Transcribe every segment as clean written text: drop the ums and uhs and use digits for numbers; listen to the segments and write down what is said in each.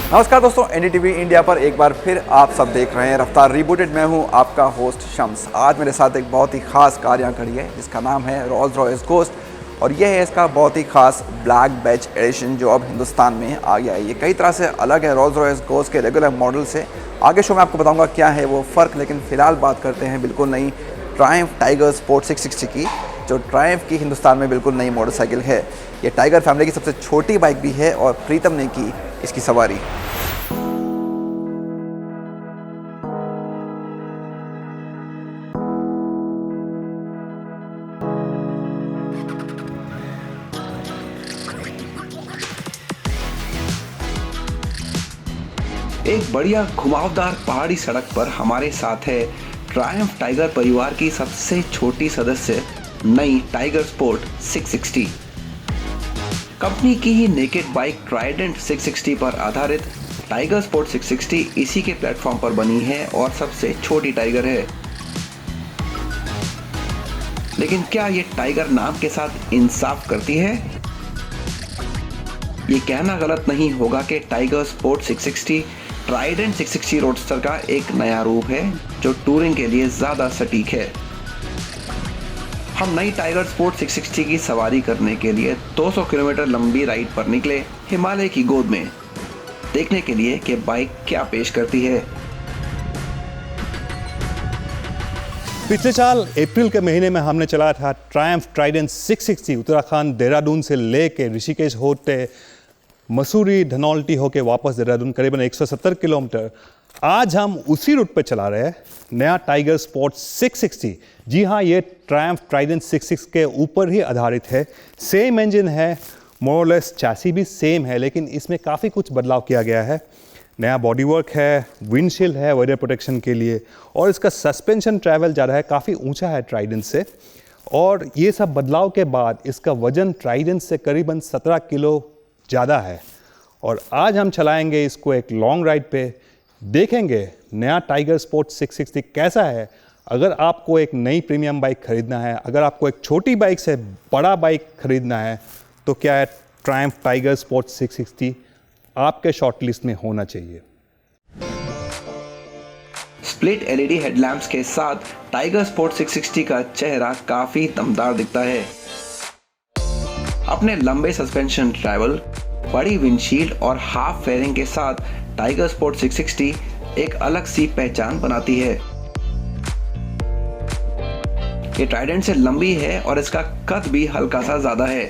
नमस्कार दोस्तों, NDTV India पर एक बार फिर आप सब देख रहे हैं रफ्तार रिबूटेड। मैं हूं आपका होस्ट शम्स। आज मेरे साथ एक बहुत ही ख़ास कार यहाँ खड़ी है जिसका नाम है रोल्स रॉयस गोस्ट और ये है इसका बहुत ही ख़ास ब्लैक बैच एडिशन जो अब हिंदुस्तान में आ गया है। ये कई तरह से अलग है रोल्स रॉयस गोस्ट के रेगुलर मॉडल से। आगे शो में आपको बताऊँगा क्या है वो फ़र्क, लेकिन फ़िलहाल बात करते हैं बिल्कुल नई ट्रायम्फ टाइगर स्पोर्ट 660 की, जो ट्रायम्फ की हिंदुस्तान में बिल्कुल नई मोटरसाइकिल है। ये टाइगर फैमिली की सबसे छोटी बाइक भी है और प्रीतम ने की इसकी सवारी। एक बढ़िया घुमावदार पहाड़ी सड़क पर हमारे साथ है ट्रायम्फ टाइगर परिवार की सबसे छोटी सदस्य नई टाइगर स्पोर्ट 660। कंपनी की ही नेकेड बाइक ट्राइडेंट 660 पर आधारित टाइगर स्पोर्ट 660 इसी के प्लेटफॉर्म पर बनी है और सबसे छोटी टाइगर है। लेकिन क्या ये टाइगर नाम के साथ इंसाफ करती है? ये कहना गलत नहीं होगा कि टाइगर स्पोर्ट 660 ट्राइडेंट 660 रोडस्टर का एक नया रूप है जो टूरिंग के लिए ज्यादा सटीक है। हम नई टाइगर स्पोर्ट 660 की सवारी करने के लिए 200 किलोमीटर लंबी राइड पर निकले हिमालय की गोद में, देखने के लिए कि बाइक क्या पेश करती है। पिछले साल अप्रैल के महीने में हमने चलाया था ट्रायम्फ ट्राइडेंट 660 उत्तराखंड देहरादून से लेके ऋषिकेश होते मसूरी धनौल्टी होके वापस देहरादून करीबन 170 किलोमीटर। आज हम उसी रूट पे चला रहे हैं नया टाइगर स्पोर्ट 660। जी हाँ, ये ट्रायम्फ ट्राइडेंट 660 के ऊपर ही आधारित है। सेम इंजन है, मोरलेस चैसी भी सेम है, लेकिन इसमें काफ़ी कुछ बदलाव किया गया है। नया बॉडी वर्क है, विंडशील्ड है वेदर प्रोटेक्शन के लिए, और इसका सस्पेंशन ट्रैवल जा रहा है काफ़ी ऊंचा है ट्राइडेंट से। और ये सब बदलाव के बाद इसका वजन ट्राइडेंट से करीबन 17 किलो ज़्यादा है। और आज हम चलाएंगे इसको एक लॉन्ग राइड पे, देखेंगे नया टाइगर स्पोर्ट 660 कैसा है। अगर आपको एक नई प्रीमियम बाइक खरीदना है, अगर आपको एक छोटी बाइक से बड़ा बाइक खरीदना है, तो क्या है ट्रायम्फ टाइगर स्पोर्ट 660 आपके शॉर्ट लिस्ट में होना चाहिए। स्प्लिट एलईडी हेडलैम्प्स के साथ टाइगर स्पोर्ट 660 का चेहरा काफी दमदार दिखता है। अपने लंबे सस्पेंशन ट्रैवल, बड़ी विंडशील्ड और हाफ फेयरिंग के साथ टाइगर स्पोर्ट 660 एक अलग सी पहचान बनाती है। ये ट्राइडेंट से लंबी है और इसका कद भी हल्का सा ज्यादा है,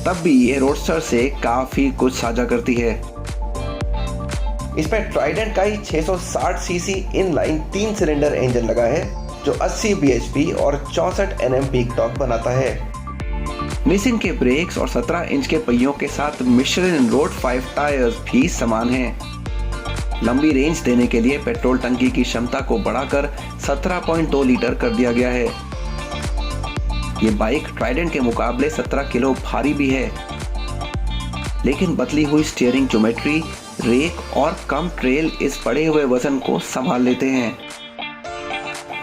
तब भी ये रोडस्टर से काफी कुछ साझा करती है। इस पर ट्राइडेंट का ही 660 सीसी इनलाइन 3 सिलेंडर इंजन लगा है जो 80 bhp और 64 Nm पीक टॉर्क बनाता है। निसिन के ब्रेक्स और 17 इंच के पहियों के साथ मिशेलिन रोड 5 टायर्स भी समान हैं। लंबी रेंज देने के लिए पेट्रोल टंकी की क्षमता को बढ़ाकर 17.2 लीटर कर दिया गया है। ये बाइक ट्राइडेंट के मुकाबले 17 किलो भारी भी है, लेकिन बदली हुई स्टीयरिंग ज्योमेट्री, रेक और कम ट्रेल इस बढ़े हुए वजन को संभाल लेते हैं।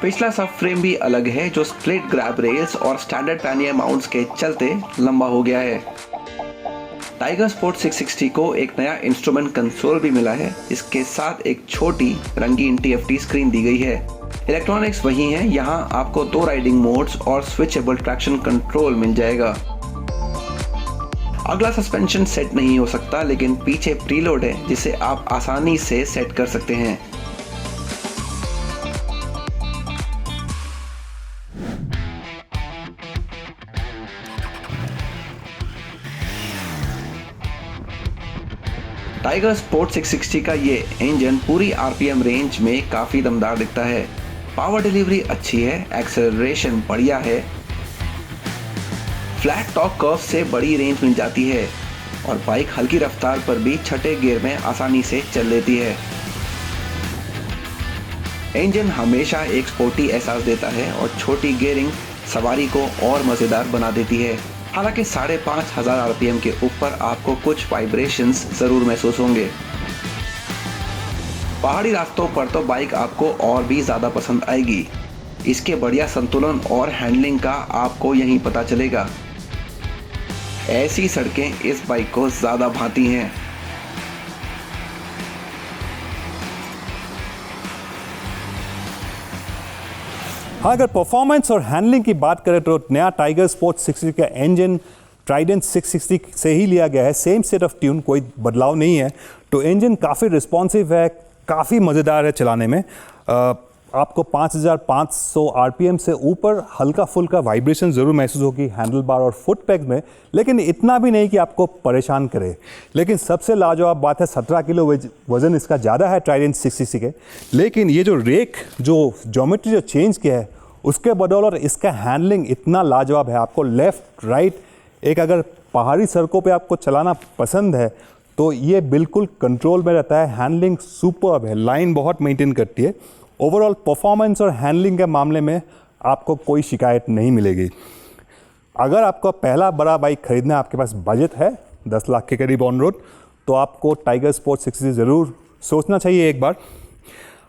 पिछला सब फ्रेम भी अलग है जो स्प्लिट ग्रैब रेल्स और स्टैंडर्ड पैनियर माउंट्स के चलते लंबा हो गया है। टाइगर स्पोर्ट 660 को एक नया इंस्ट्रूमेंट कंसोल भी मिला है, इसके साथ एक छोटी रंगीन TFT स्क्रीन दी गई है। इलेक्ट्रॉनिक्स वही हैं, यहाँ आपको 2 राइडिंग मोड्स और स्विचेबल ट्रैक्शन कंट्रोल मिल जाएगा। अगला सस्पेंशन सेट नहीं हो सकता, लेकिन पीछे प्रीलोड है जिसे आप आसानी से सेट कर सकते हैं। टाइगर स्पोर्ट 660 का ये इंजन पूरी RPM रेंज में काफी दमदार दिखता है। पावर डिलीवरी अच्छी है, एक्सेलरेशन बढ़िया है, फ्लैट टॉप कर्व से बड़ी रेंज मिल जाती है और बाइक हल्की रफ्तार पर भी छठे गियर में आसानी से चल लेती है। इंजन हमेशा एक स्पोर्टी एहसास देता है और छोटी गियरिंग सवारी को और मजेदार बना देती है। हालांकि 5,500 RPM के ऊपर आपको कुछ वाइब्रेशंस जरूर महसूस होंगे। पहाड़ी रास्तों पर तो बाइक आपको और भी ज्यादा पसंद आएगी। इसके बढ़िया संतुलन और हैंडलिंग का आपको यहीं पता चलेगा। ऐसी सड़कें इस बाइक को ज्यादा भाती हैं। हाँ, अगर परफॉर्मेंस और हैंडलिंग की बात करें तो नया टाइगर स्पोर्ट 660 का इंजन ट्राइडेंट 660 से ही लिया गया है। सेम सेट ऑफ ट्यून, कोई बदलाव नहीं है। तो इंजन काफ़ी रिस्पॉन्सिव है, काफ़ी मज़ेदार है चलाने में। आपको 5500 आरपीएम से ऊपर हल्का फुल्का वाइब्रेशन ज़रूर महसूस होगी हैंडल बार और फुट पैग में, लेकिन इतना भी नहीं कि आपको परेशान करे। लेकिन सबसे लाजवाब बात है 17 किलो वज़न इसका ज़्यादा है ट्राइडेंट 660 के, लेकिन ये जो रेक जो ज्योमेट्री जो चेंज किया है उसके बदौलत इसका हैंडलिंग इतना लाजवाब है। आपको लेफ़्ट राइट एक अगर पहाड़ी सड़कों पे आपको चलाना पसंद है तो ये बिल्कुल कंट्रोल में रहता है। हैंडलिंग सुपर्ब है, लाइन बहुत मेंटेन करती है। ओवरऑल परफॉर्मेंस और हैंडलिंग के मामले में आपको कोई शिकायत नहीं मिलेगी। अगर आपका पहला बड़ा बाइक खरीदना, आपके पास बजट है 10 लाख के करीब ऑन रोड, तो आपको टाइगर स्पोर्ट 660 ज़रूर सोचना चाहिए एक बार।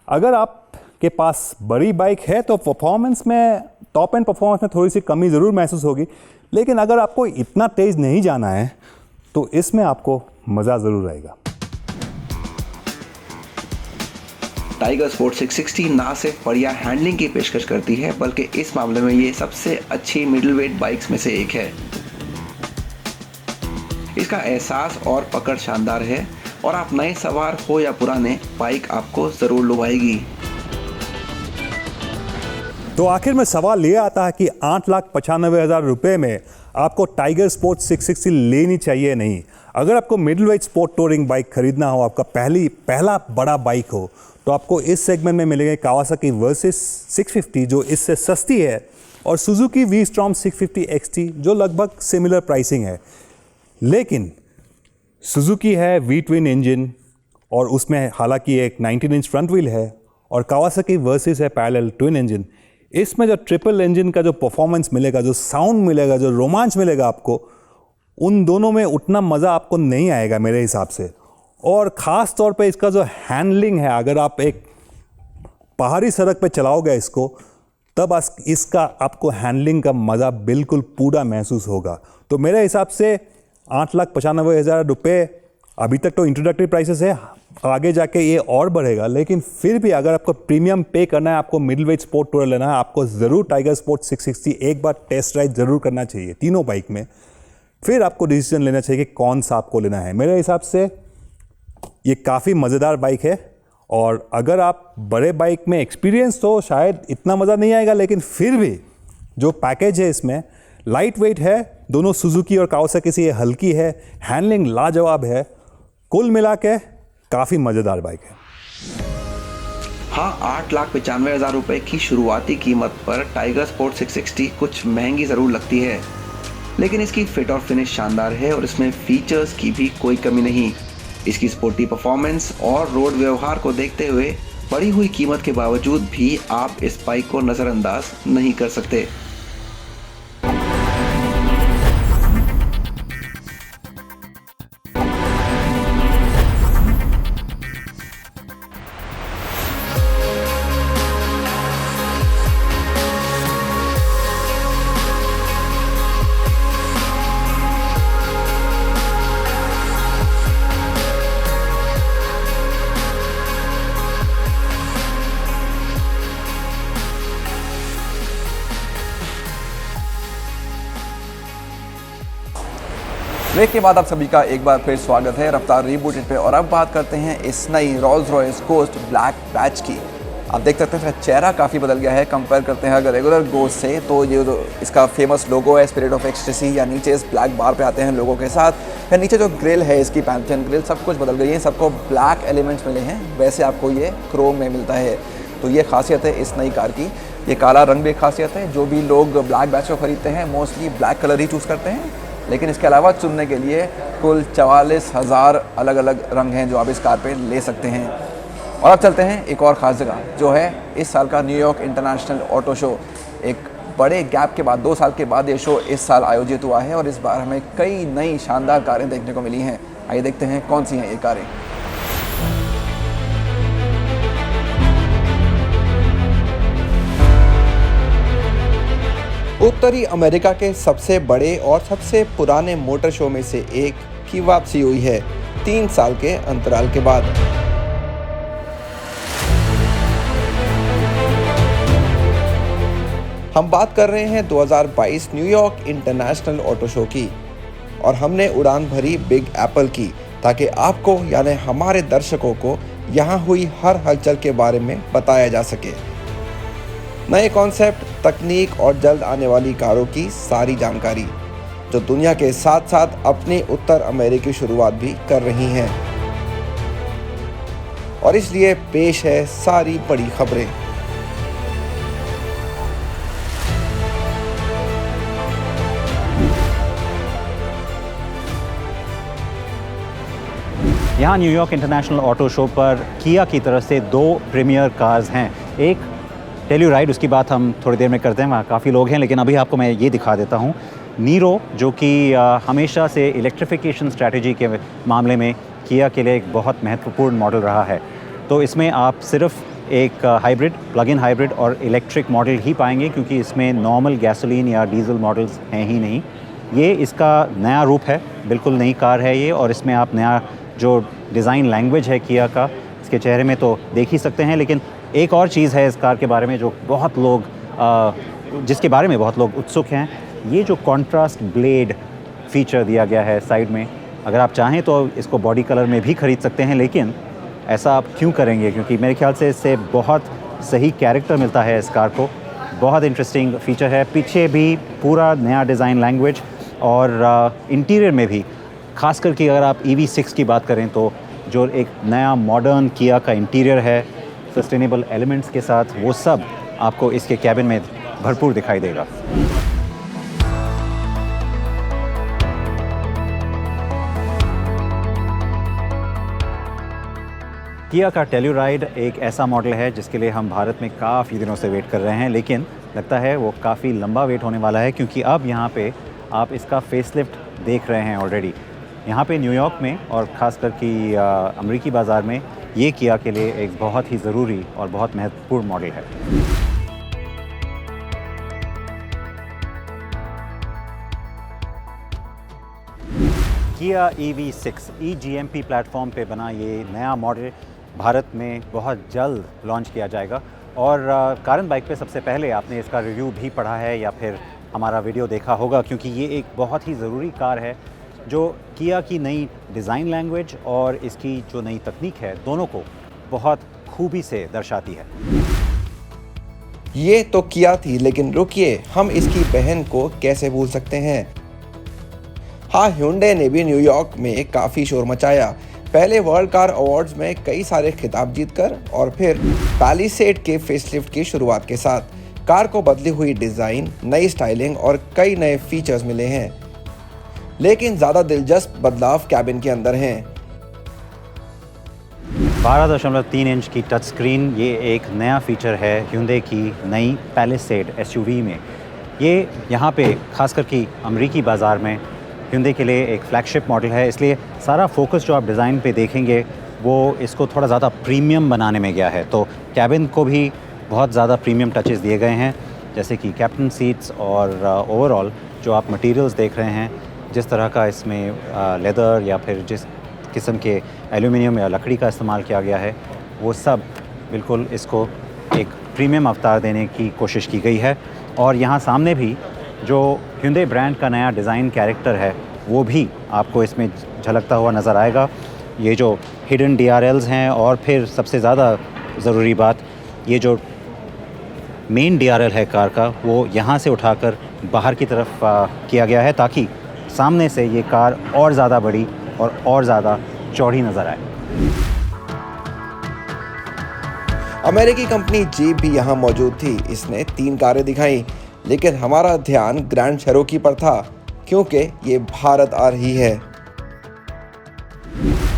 अगर आपके पास बड़ी बाइक है तो परफॉर्मेंस में, टॉप एंड परफॉर्मेंस में थोड़ी सी कमी ज़रूर महसूस होगी, लेकिन अगर आपको इतना तेज़ नहीं जाना है तो इसमें आपको मज़ा ज़रूर आएगा। टाइगर स्पोर्ट 660 ना सिर्फ बढ़िया हैंडलिंग की पेशकश करती है, बल्कि इस मामले में ये सबसे अच्छी मिडिल वेट बाइक्स में से एक है। इसका एहसास और पकड़ शानदार है और आप नए सवार हो या पुराने, बाइक आपको ज़रूर लुभाएगी। तो आखिर में सवाल ये आता है कि 8,95,000 रुपये में आपको टाइगर स्पोर्ट 660 लेनी चाहिए नहीं। अगर आपको middle weight sport touring bike खरीदना हो, आपका पहला बड़ा बाइक हो, तो आपको इस सेगमेंट में मिलेगा कावासाकी वर्सेस 650 जो इससे सस्ती है, और सुजुकी वी-स्टॉर्म 650 XT जो लगभग सिमिलर प्राइसिंग है। लेकिन सुजुकी है वी ट्विन इंजन और उसमें हालांकि एक 19 इंच फ्रंट व्हील है, और कावासाकी वर्सेस है पैरेलल ट्विन इंजन। इसमें जो ट्रिपल इंजन का जो परफॉर्मेंस मिलेगा, जो साउंड मिलेगा, जो रोमांच मिलेगा आपको, उन दोनों में उतना मज़ा आपको नहीं आएगा मेरे हिसाब से। और ख़ास तौर पे इसका जो हैंडलिंग है, अगर आप एक पहाड़ी सड़क पे चलाओगे इसको, तब इसका आपको हैंडलिंग का मज़ा बिल्कुल पूरा महसूस होगा। तो मेरे हिसाब से 8,95,000 रुपये अभी तक तो इंट्रोडक्टरी प्राइसेस है, आगे जाके ये और बढ़ेगा। लेकिन फिर भी अगर आपको प्रीमियम पे करना है, आपको मिडिल वेट स्पोर्ट टूर लेना है, आपको ज़रूर टाइगर स्पोर्ट 660 एक बार टेस्ट राइड ज़रूर करना चाहिए तीनों बाइक में। फिर आपको डिसीजन लेना चाहिए कि कौन सा आपको लेना है। मेरे हिसाब से ये काफ़ी मज़ेदार बाइक है, और अगर आप बड़े बाइक में एक्सपीरियंस तो शायद इतना मज़ा नहीं आएगा, लेकिन फिर भी जो पैकेज है इसमें, लाइट वेट है, दोनों सुजुकी और कावासाकी से ये हल्की है, हैंडलिंग लाजवाब है, कुल मिला के काफ़ी मज़ेदार बाइक है। हाँ, 8,95,000 रुपये की शुरुआती कीमत पर टाइगर स्पोर्ट 660 कुछ महंगी ज़रूर लगती है, लेकिन इसकी फिट और फिनिश शानदार है और इसमें फीचर्स की भी कोई कमी नहीं। इसकी स्पोर्टी परफॉर्मेंस और रोड व्यवहार को देखते हुए बढ़ी हुई कीमत के बावजूद भी आप इस बाइक को नज़रअंदाज नहीं कर सकते। ब्रेक के बाद आप सभी का एक बार फिर स्वागत है रफ्तार रीबूटेड पे। और अब बात करते हैं इस नई Rolls Royce ghost black batch की। आप देख सकते हैं इसका चेहरा काफ़ी बदल गया है कंपेयर करते हैं अगर रेगुलर गोस्ट से। तो ये इसका फेमस लोगो है स्पिरिट ऑफ एक्सटेसी, या नीचे इस ब्लैक बार पे आते हैं लोगों के साथ, या नीचे जो ग्रिल है इसकी पैंथन ग्रिल, सब कुछ बदल गई है। सबको ब्लैक एलिमेंट्स मिले हैं, वैसे आपको ये क्रोम में मिलता है। तो ये खासियत है इस नई कार की। ये काला रंग भी एक खासियत है। जो भी लोग ब्लैक बैच को खरीदते हैं मोस्टली ब्लैक कलर ही चूज़ करते हैं, लेकिन इसके अलावा चुनने के लिए कुल 44,000 अलग अलग रंग हैं जो आप इस कार पे ले सकते हैं। और अब चलते हैं एक और ख़ास जगह, जो है इस साल का न्यूयॉर्क इंटरनेशनल ऑटो शो। एक बड़े गैप के बाद 2 साल के बाद ये शो इस साल आयोजित हुआ है, और इस बार हमें कई नई शानदार कारें देखने को मिली हैं। आइए देखते हैं कौन सी हैं ये कारें। उत्तरी अमेरिका के सबसे बड़े और सबसे पुराने मोटर शो में से एक की वापसी हुई है 3 साल के अंतराल के बाद। हम बात कर रहे हैं 2022 न्यूयॉर्क इंटरनेशनल ऑटो शो की और हमने उड़ान भरी बिग एप्पल की ताकि आपको यानी हमारे दर्शकों को यहाँ हुई हर हलचल के बारे में बताया जा सके। नए कॉन्सेप्ट, तकनीक और जल्द आने वाली कारों की सारी जानकारी जो दुनिया के साथ साथ अपनी उत्तर अमेरिकी शुरुआत भी कर रही हैं। और इसलिए पेश है सारी बड़ी खबरें। यहाँ न्यूयॉर्क इंटरनेशनल ऑटो शो पर किया की तरफ से 2 प्रीमियर कार्स हैं। एक टेल्यूराइड, उसकी बात हम थोड़ी देर में करते हैं, वहाँ काफ़ी लोग हैं, लेकिन अभी आपको मैं ये दिखा देता हूँ। नीरो, जो कि हमेशा से इलेक्ट्रिफिकेशन स्ट्रैटेजी के मामले में किया के लिए एक बहुत महत्वपूर्ण मॉडल रहा है। तो इसमें आप सिर्फ एक हाइब्रिड, प्लग इन हाइब्रिड और इलेक्ट्रिक मॉडल ही पाएंगे, क्योंकि इसमें नॉर्मल गैसोलीन या डीजल मॉडल्स हैं ही नहीं। ये इसका नया रूप है, बिल्कुल नई कार है ये, और इसमें आप नया जो डिज़ाइन लैंग्वेज है किया का, इसके चेहरे में तो देख ही सकते हैं। लेकिन एक और चीज़ है इस कार के बारे में जो बहुत लोग जिसके बारे में बहुत लोग उत्सुक हैं, ये जो कॉन्ट्रास्ट ब्लेड फीचर दिया गया है साइड में। अगर आप चाहें तो इसको बॉडी कलर में भी ख़रीद सकते हैं, लेकिन ऐसा आप क्यों करेंगे, क्योंकि मेरे ख्याल से इससे बहुत सही कैरेक्टर मिलता है इस कार को। बहुत इंटरेस्टिंग फीचर है। पीछे भी पूरा नया डिज़ाइन लैंग्वेज और इंटीरियर में भी, ख़ास करके अगर आप EV6 की बात करें तो जो एक नया मॉडर्न किया का इंटीरियर है सस्टेनेबल एलिमेंट्स के साथ, वो सब आपको इसके कैबिन में भरपूर दिखाई देगा। किया का टेल्यूराइड एक ऐसा मॉडल है जिसके लिए हम भारत में काफ़ी दिनों से वेट कर रहे हैं, लेकिन लगता है वो काफ़ी लंबा वेट होने वाला है, क्योंकि अब यहाँ पे आप इसका फेसलिफ्ट देख रहे हैं ऑलरेडी। यहाँ पे न्यूयॉर्क में और ख़ास करके अमेरिकी बाज़ार में ये किया के लिए एक बहुत ही ज़रूरी और बहुत महत्वपूर्ण मॉडल है। किया EV6 eGMP प्लेटफॉर्म पे बना ये नया मॉडल भारत में बहुत जल्द लॉन्च किया जाएगा। और कारण बाइक पे सबसे पहले आपने इसका रिव्यू भी पढ़ा है या फिर हमारा वीडियो देखा होगा, क्योंकि ये एक बहुत ही ज़रूरी कार है जो किया की नई डिज़ाइन लैंग्वेज और इसकी जो नई तकनीक है, दोनों को बहुत खूबी से दर्शाती है। ये तो किया थी, लेकिन रुकिए, हम इसकी बहन को कैसे भूल सकते हैं। हाँ, Hyundai ने भी न्यूयॉर्क में काफ़ी शोर मचाया। पहले वर्ल्ड कार अवार्ड्स में कई सारे खिताब जीतकर और फिर पैलिसेड के फेसलिफ्ट की शुरुआत के साथ कार को बदली हुई डिज़ाइन, नई स्टाइलिंग और कई नए फीचर्स मिले हैं। लेकिन ज़्यादा दिलचस्प बदलाव कैबिन के अंदर हैं। 12.3 इंच की टच स्क्रीन, ये एक नया फीचर है Hyundai की नई पैलिसेड SUV में। ये यहाँ पे खास करके अमेरिकी बाज़ार में Hyundai के लिए एक फ्लैगशिप मॉडल है, इसलिए सारा फोकस जो आप डिज़ाइन पे देखेंगे वो इसको थोड़ा ज़्यादा प्रीमियम बनाने में गया है। तो कैबिन को भी बहुत ज़्यादा प्रीमियम टचेस दिए गए हैं, जैसे कि कैप्टन सीट्स और ओवरऑल जो आप मटेरियल्स देख रहे हैं, जिस तरह का इसमें लेदर या फिर जिस किस्म के एल्यूमिनियम या लकड़ी का इस्तेमाल किया गया है, वो सब बिल्कुल इसको एक प्रीमियम अवतार देने की कोशिश की गई है। और यहाँ सामने भी जो Hyundai ब्रांड का नया डिज़ाइन कैरेक्टर है, वो भी आपको इसमें झलकता हुआ नज़र आएगा। ये जो हिडन DRLs हैं, और फिर सबसे ज़्यादा ज़रूरी बात, ये जो मेन DRL है कार का, वो यहाँ से उठाकर बाहर की तरफ किया गया है, ताकि सामने से ये कार और ज़्यादा बड़ी और ज़्यादा चौड़ी नज़र आए। अमेरिकी कंपनी जीप भी यहाँ मौजूद थी। इसने 3 कारें दिखाई, लेकिन हमारा ध्यान ग्रैंड चेरोकी पर था, क्योंकि ये भारत आ रही है।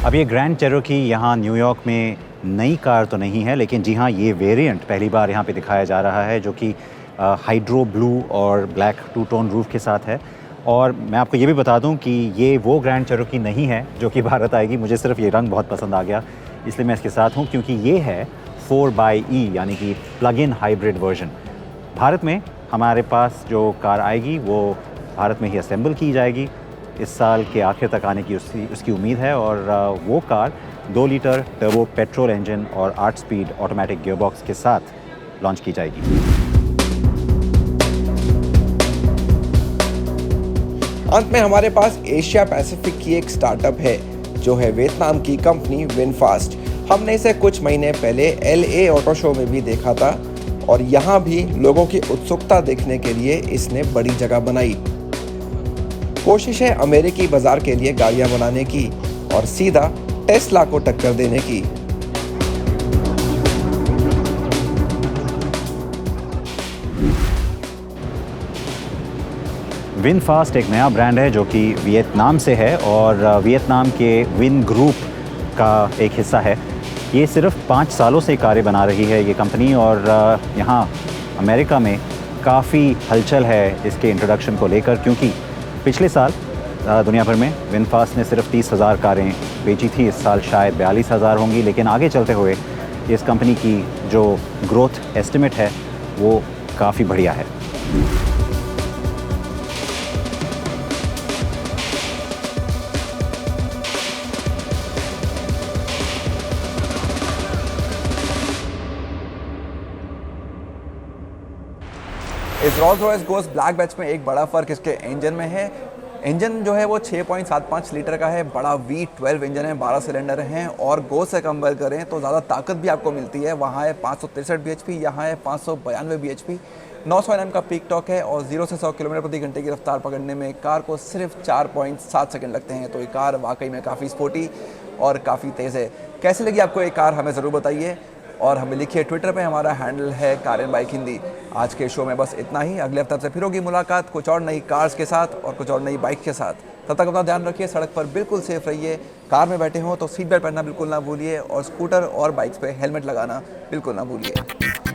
अब ये ग्रैंड चेरोकी यहाँ न्यूयॉर्क में नई कार तो नहीं है, लेकिन जी हाँ, ये वेरिएंट पहली बार यहाँ पे दिखाया जा रहा है, जो कि हाइड्रो ब्लू और ब्लैक 2 टोन रूफ के साथ है। और मैं आपको ये भी बता दूं कि ये वो ग्रैंड चेरोकी नहीं है जो कि भारत आएगी। मुझे सिर्फ ये रंग बहुत पसंद आ गया, इसलिए मैं इसके साथ हूँ, क्योंकि ये है 4xe यानी कि plug in hybrid version. Bharat में हमारे पास जो कार आएगी वो भारत में ही असेंबल की जाएगी। इस साल के आखिर तक आने की उसकी उम्मीद है, और वो car 2 litre turbo petrol engine और 8 स्पीड ऑटोमेटिक गियरबॉक्स के साथ लॉन्च की जाएगी। अंत में हमारे पास एशिया पैसिफिक की एक स्टार्टअप है जो है वियतनाम की कंपनी विनफास्ट। हमने इसे कुछ महीने पहले LA ऑटो शो में भी देखा था और यहाँ भी लोगों की उत्सुकता देखने के लिए इसने बड़ी जगह बनाई। कोशिश है अमेरिकी बाजार के लिए गाड़ियाँ बनाने की और सीधा टेस्ला को टक्कर देने की। विनफास्ट एक नया ब्रांड है जो कि वियतनाम से है और वियतनाम के विन ग्रुप का एक हिस्सा है। ये सिर्फ 5 सालों से कारें बना रही है ये कंपनी और यहाँ अमेरिका में काफ़ी हलचल है इसके इंट्रोडक्शन को लेकर, क्योंकि पिछले साल दुनिया भर में विनफास्ट ने सिर्फ 30,000 कारें बेची थी। इस साल शायद 42,000 होंगी, लेकिन आगे चलते हुए इस कंपनी की जो ग्रोथ एस्टिमेट है वो काफ़ी बढ़िया है। इस Rolls Royce ghost black batch में एक बड़ा फ़र्क इसके इंजन में है। इंजन जो है वो 6.75 लीटर का है, बड़ा V12 इंजन है, 12 सिलेंडर हैं और गोस्ट से कंपेयर करें तो ज़्यादा ताकत भी आपको मिलती है। वहाँ है 563 bhp, यहाँ है 592 bhp, 900 Nm का पीक टॉर्क है और 0 से 100 किलोमीटर प्रति घंटे की रफ्तार पकड़ने में कार को सिर्फ 4.7 सेकंड लगते हैं। तो ये कार वाकई में काफ़ी स्पोर्टी और काफ़ी तेज़ है। कैसी लगी आपको ये कार हमें ज़रूर बताइए और हमें लिखिए ट्विटर पे, हमारा हैंडल है कार एंड बाइक हिंदी। आज के शो में बस इतना ही। अगले हफ्ते से फिर होगी मुलाकात कुछ और नई कार्स के साथ और कुछ और नई बाइक के साथ। तब तक अपना ध्यान रखिए, सड़क पर बिल्कुल सेफ रहिए। कार में बैठे हों तो सीट बेल्ट पहनना बिल्कुल ना भूलिए और स्कूटर और बाइक्स पे हेलमेट लगाना बिल्कुल ना भूलिए।